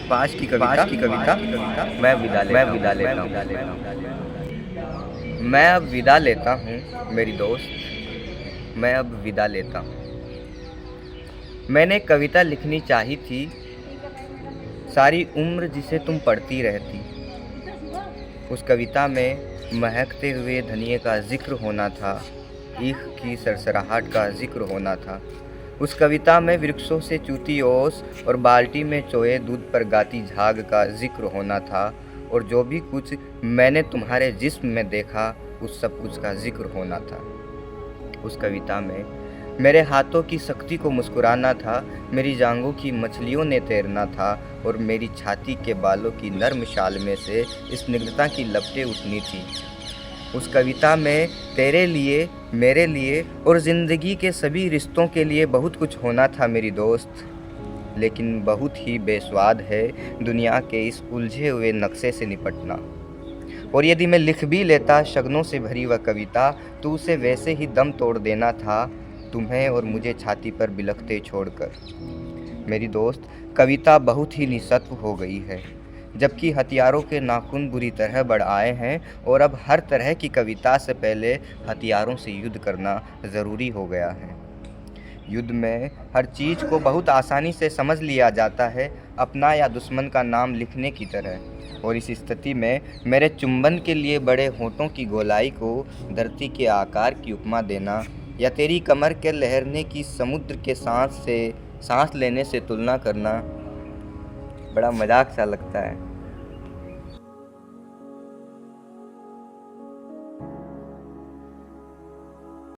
पास की कविता मैं विदा लेता हूँ। मैं अब विदा लेता हूँ मेरी दोस्त, मैं अब विदा लेता हूँ। मैंने कविता लिखनी चाही थी, सारी उम्र जिसे तुम पढ़ती रहती। उस कविता में महकते हुए धनिये का जिक्र होना था, ईख की सरसराहट का जिक्र होना था। उस कविता में वृक्षों से चूती ओस और बाल्टी में चोए दूध पर गाती झाग का जिक्र होना था, और जो भी कुछ मैंने तुम्हारे जिस्म में देखा उस सब कुछ का जिक्र होना था। उस कविता में मेरे हाथों की सख्ती को मुस्कुराना था, मेरी जांघों की मछलियों ने तैरना था, और मेरी छाती के बालों की नर्म शाल में से स्निग्धता की लपटें उठनी थी। उस कविता में तेरे लिए, मेरे लिए और ज़िंदगी के सभी रिश्तों के लिए बहुत कुछ होना था मेरी दोस्त। लेकिन बहुत ही बेस्वाद है दुनिया के इस उलझे हुए नक्शे से निपटना। और यदि मैं लिख भी लेता शगनों से भरी वह कविता, तो उसे वैसे ही दम तोड़ देना था, तुम्हें और मुझे छाती पर बिलखते छोड़कर। मेरी दोस्त, कविता बहुत ही निस्सत्व हो गई है, जबकि हथियारों के नाखून बुरी तरह बढ़ आए हैं, और अब हर तरह की कविता से पहले हथियारों से युद्ध करना ज़रूरी हो गया है। युद्ध में हर चीज़ को बहुत आसानी से समझ लिया जाता है, अपना या दुश्मन का नाम लिखने की तरह। और इस स्थिति में मेरे चुंबन के लिए बड़े होठों की गोलाई को धरती के आकार की उपमा देना, या तेरी कमर के लहरने की समुद्र के सांस लेने से तुलना करना बड़ा मजाक सा लगता है।